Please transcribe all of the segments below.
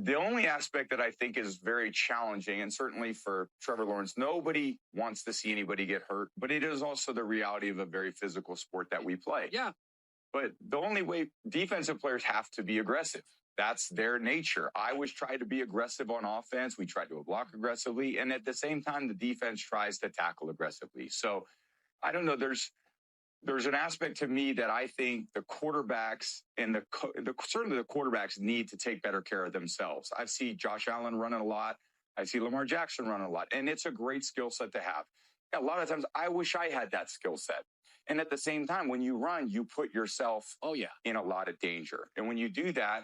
The only aspect that I think is very challenging, and certainly for Trevor Lawrence, nobody wants to see anybody get hurt, but it is also the reality of a very physical sport that we play. Yeah. But the only way defensive players have to be aggressive. That's their nature. I always try to be aggressive on offense. We try to block aggressively. And at the same time, the defense tries to tackle aggressively. So I don't know. There's an aspect to me that I think the quarterbacks and certainly the quarterbacks need to take better care of themselves. I see Josh Allen running a lot. I see Lamar Jackson running a lot, and it's a great skill set to have. A lot of times I wish I had that skill set. And at the same time, when you run, you put yourself in a lot of danger. And when you do that,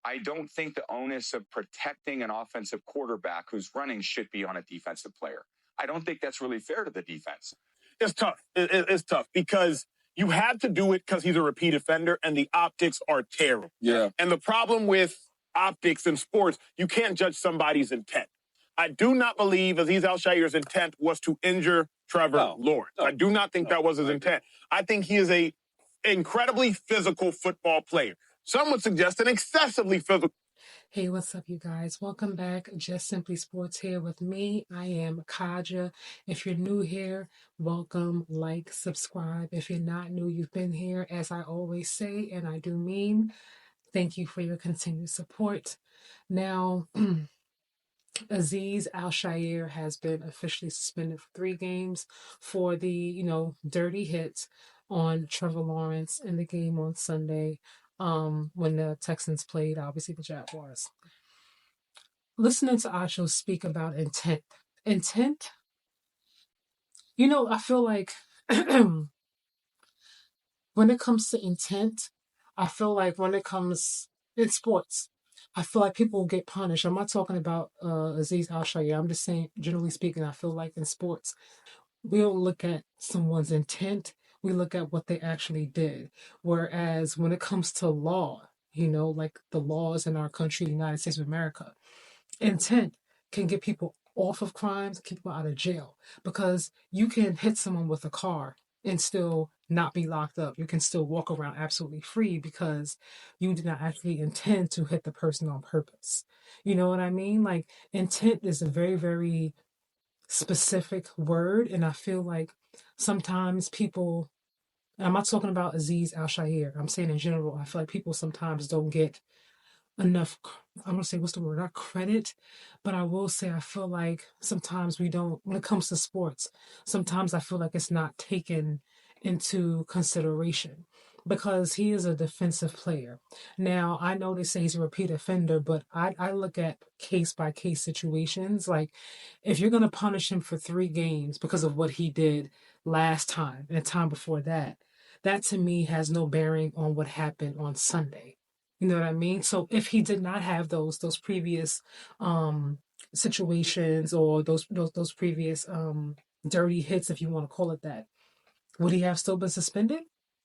I don't think the onus of protecting an offensive quarterback who's running should be on a defensive player. I don't think that's really fair to the defense. It's tough. It's tough because you have to do it because he's a repeat offender and the optics are terrible. Yeah. And the problem with optics in sports, you can't judge somebody's intent. I do not believe Azeez Al-Shaair's intent was to injure Trevor Lawrence. I do not think that was his intent. I think he is a incredibly physical football player. Some would suggest an excessively physical. Hey, what's up, you guys? Welcome back. Just Simply Sports here with me. I am Kaja. If you're new here, welcome, like, subscribe. If you're not new, you've been here, as I always say, and I do mean, thank you for your continued support. Now, Azeez Al-Shaair has been officially suspended for 3 games for the, dirty hit on Trevor Lawrence in the game on Sunday. When the Texans played, obviously, the Jaguars. Listening to Acho speak about intent. I feel like when it comes to intent, I feel like when it comes in sports, I feel like people will get punished. I'm not talking about Azeez Al-Shaair. I'm just saying, generally speaking, I feel like in sports, we don't look at someone's intent. We look at what they actually did. Whereas when it comes to law, like the laws in our country, the United States of America, intent can get people off of crimes, keep people out of jail. Because you can hit someone with a car and still not be locked up. You can still walk around absolutely free because you did not actually intend to hit the person on purpose. You know what I mean? Like, intent is a very, very specific word. And I feel like sometimes people, and I'm not talking about Azeez Al-Shaair, I'm saying in general, I feel like people sometimes don't get enough, I'm going to say, what's the word, not credit, but I will say I feel like sometimes we don't, when it comes to sports, sometimes I feel like it's not taken into consideration because he is a defensive player. Now, I know they say he's a repeat offender, but I look at case-by-case situations. Like, if you're going to punish him for 3 games because of what he did last time and the time before that, that to me has no bearing on what happened on Sunday. You know what I mean? So if he did not have those previous situations or those previous dirty hits, if you want to call it that, would he have still been suspended?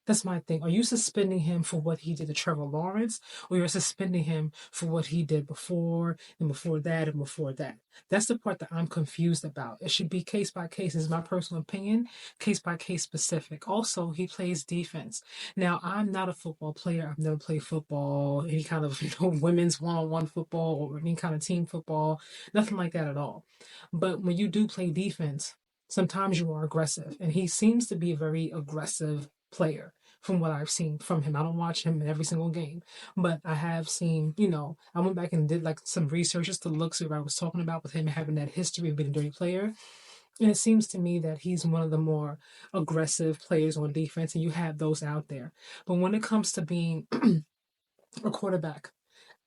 That's my thing. Are you suspending him for what he did to Trevor Lawrence, or you're suspending him for what he did before and before that and before that? That's the part that I'm confused about. It should be case by case, is my personal opinion, case by case specific. Also, he plays defense. Now, I'm not a football player. I've never played football, any kind of women's one-on-one football or any kind of team football, nothing like that at all. But when you do play defense, sometimes you are aggressive, and he seems to be a very aggressive player from what I've seen from him. I don't watch him in every single game, but I have seen, I went back and did like some research just to look, see what I was talking about with him having that history of being a dirty player. And it seems to me that he's one of the more aggressive players on defense, and you have those out there. But when it comes to being a quarterback,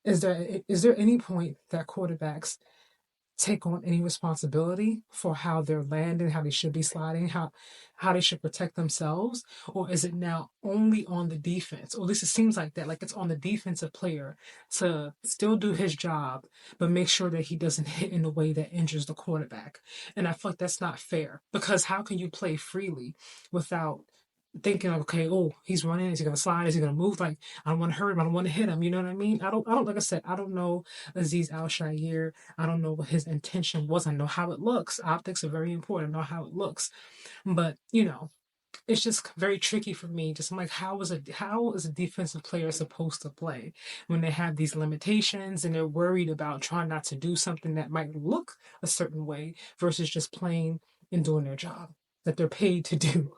is there any point that quarterbacks take on any responsibility for how they're landing, how they should be sliding, how they should protect themselves? Or is it now only on the defense? Or at least it seems like that, like it's on the defensive player to still do his job, but make sure that he doesn't hit in a way that injures the quarterback. And I feel like that's not fair, because how can you play freely without thinking, okay, he's running, is he going to slide, is he going to move? Like, I don't want to hurt him, I don't want to hit him, you know what I mean? I don't, like I said, I don't know Azeez Al-Shaair, I don't know what his intention was, I know how it looks, optics are very important, I know how it looks, but, it's just very tricky for me. Just I'm like, how is a defensive player supposed to play when they have these limitations and they're worried about trying not to do something that might look a certain way versus just playing and doing their job that they're paid to do.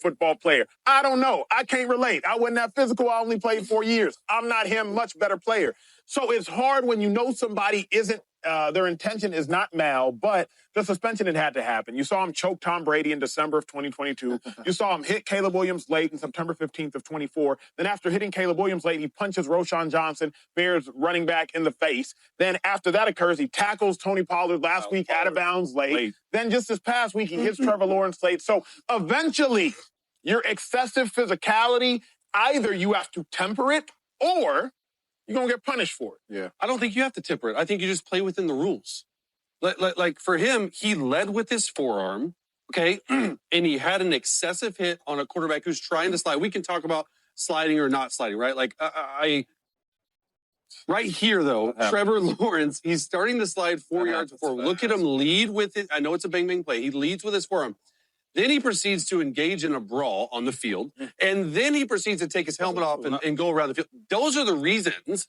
Football player. I don't know. I can't relate. I wasn't that physical. I only played 4 years. I'm not him. Much better player. So it's hard when you know somebody isn't, their intention is not mal, but the suspension had to happen. You saw him choke Tom Brady in December of 2022. You saw him hit Caleb Williams late in September 15th of 24. Then after hitting Caleb Williams late, he punches Roschon Johnson, Bears running back, in the face. Then after that occurs, he tackles Tony Pollard last week out of bounds late. Then just this past week, he hits Trevor Lawrence late. So eventually, your excessive physicality, either you have to temper it or you're going to get punished for it. Yeah. I don't think you have to temper it. I think you just play within the rules. Like for him, he led with his forearm, okay? And he had an excessive hit on a quarterback who's trying to slide. We can talk about sliding or not sliding, right? Like right here, though, Trevor Lawrence, he's starting to slide 4 yards before. Look at him lead with it. I know it's a bang-bang play. He leads with his forearm. Then he proceeds to engage in a brawl on the field. And then he proceeds to take his helmet off and go around the field. Those are the reasons.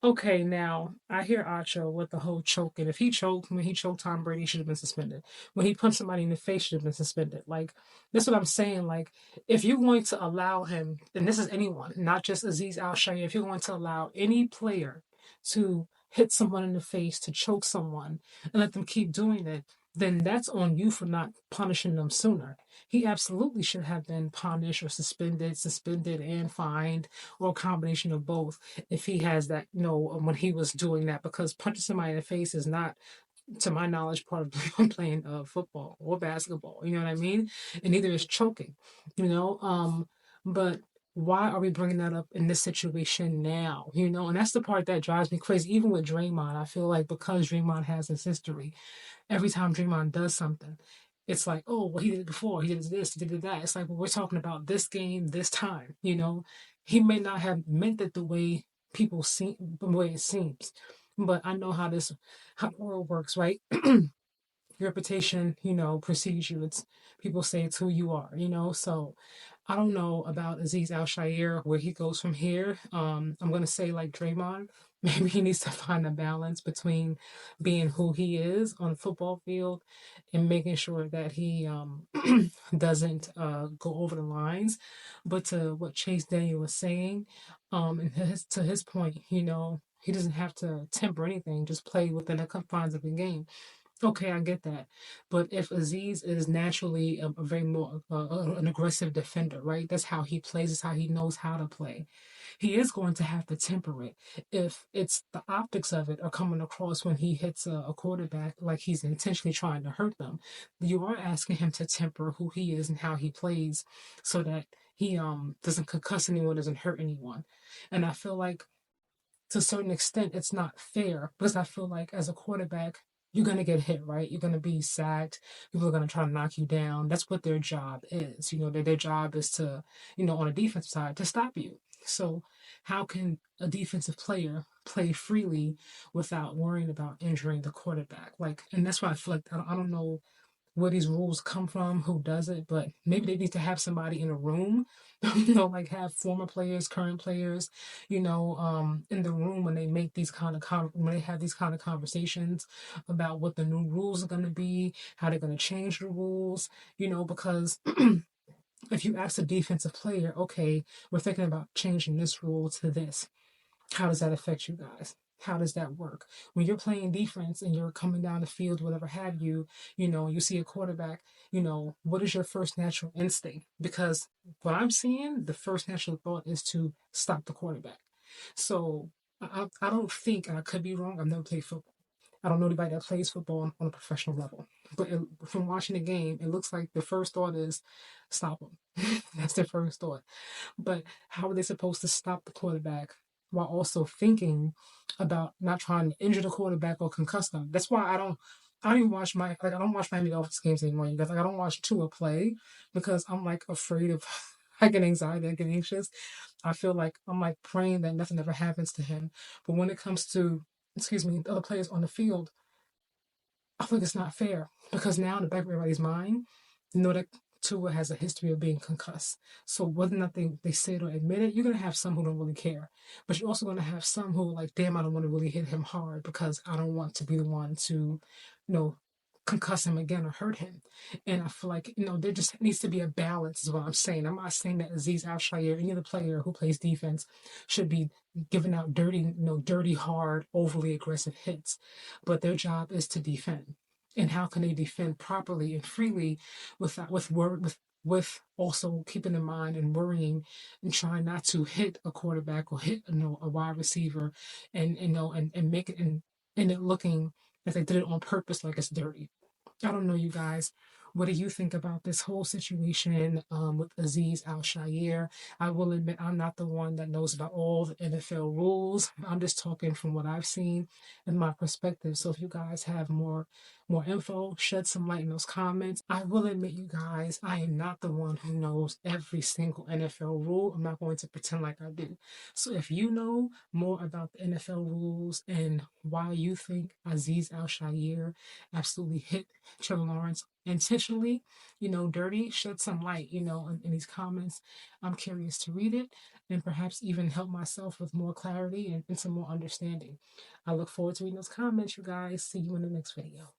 Okay, now I hear Acho with the whole choking. If he choked, when he choked Tom Brady, he should have been suspended. When he punched somebody in the face, should have been suspended. Like, that's what I'm saying. Like, if you're going to allow him, and this is anyone, not just Azeez Al-Shaair, if you're going to allow any player to hit someone in the face, to choke someone, and let them keep doing it, then that's on you for not punishing them sooner. He absolutely should have been punished or suspended and fined, or a combination of both if he has that, when he was doing that, because punching somebody in the face is not, to my knowledge, part of playing football or basketball. You know what I mean? And neither is choking, but why are we bringing that up in this situation now? And that's the part that drives me crazy. Even with Draymond, I feel like because Draymond has his history, every time Draymond does something, it's like, oh, well, he did it before, he did this, he did that. It's like, well, we're talking about this game, this time. He may not have meant it the way the way it seems, but I know how the world works, right? Your reputation, precedes you. It's people say it's who you are, So I don't know about Azeez Al-Shaair, where he goes from here. I'm gonna say like Draymond, maybe he needs to find a balance between being who he is on the football field and making sure that he doesn't go over the lines. But to what Chase Daniel was saying, and to his point, he doesn't have to temper anything, just play within the confines of the game. Okay, I get that. But if Azeez is naturally a very more an aggressive defender, right? That's how he plays. That's how he knows how to play. He is going to have to temper it. If it's the optics of it are coming across when he hits a quarterback like he's intentionally trying to hurt them, you are asking him to temper who he is and how he plays so that he doesn't concuss anyone, doesn't hurt anyone. And I feel like to a certain extent, it's not fair because I feel like as a quarterback, you're going to get hit, right? You're going to be sacked. People are going to try to knock you down. That's what their job is. Their job is to, on a defensive side, to stop you. So how can a defensive player play freely without worrying about injuring the quarterback? And that's why I feel like I don't know where these rules come from, who does it, but maybe they need to have somebody in a room, have former players, current players, in the room when they make these when they have these kind of conversations about what the new rules are going to be, how they're going to change the rules, because if you ask a defensive player, okay, we're thinking about changing this rule to this, how does that affect you guys? How does that work? When you're playing defense and you're coming down the field, whatever have you, you see a quarterback, what is your first natural instinct? Because what I'm seeing, the first natural thought is to stop the quarterback. So I don't think, and I could be wrong, I've never played football. I don't know anybody that plays football on a professional level. But from watching the game, it looks like the first thought is stop him. That's their first thought. But how are they supposed to stop the quarterback while also thinking about not trying to injure the quarterback or concuss them? That's why I don't even watch I don't watch Miami Dolphins games anymore. You guys, I don't watch Tua play because I'm afraid of, I get anxiety, I get anxious. I feel like I'm praying that nothing ever happens to him. But when it comes to, the other players on the field, I think it's not fair because now in the back of everybody's mind, You know that Tua has a history of being concussed. So whether or not they say it or admit it, you're gonna have some who don't really care. But you're also gonna have some who are like, damn, I don't want to really hit him hard because I don't want to be the one to, concuss him again or hurt him. And I feel like, there just needs to be a balance, is what I'm saying. I'm not saying that Azeez Al-Shaair, any other player who plays defense, should be giving out dirty, hard, overly aggressive hits. But their job is to defend. And how can they defend properly and freely with also keeping in mind and worrying and trying not to hit a quarterback or hit a wide receiver and make it and it looking like they did it on purpose, like it's dirty. I don't know, you guys. What do you think about this whole situation with Azeez Al-Shaair? I will admit I'm not the one that knows about all the NFL rules. I'm just talking from what I've seen and my perspective. So if you guys have more info, shed some light in those comments. I will admit, you guys, I am not the one who knows every single NFL rule. I'm not going to pretend like I do. So if you know more about the NFL rules and why you think Azeez Al-Shaair absolutely hit Trevor Lawrence intentionally, dirty, shed some light, in these comments. I'm curious to read it and perhaps even help myself with more clarity and some more understanding. I look forward to reading those comments, you guys. See you in the next video.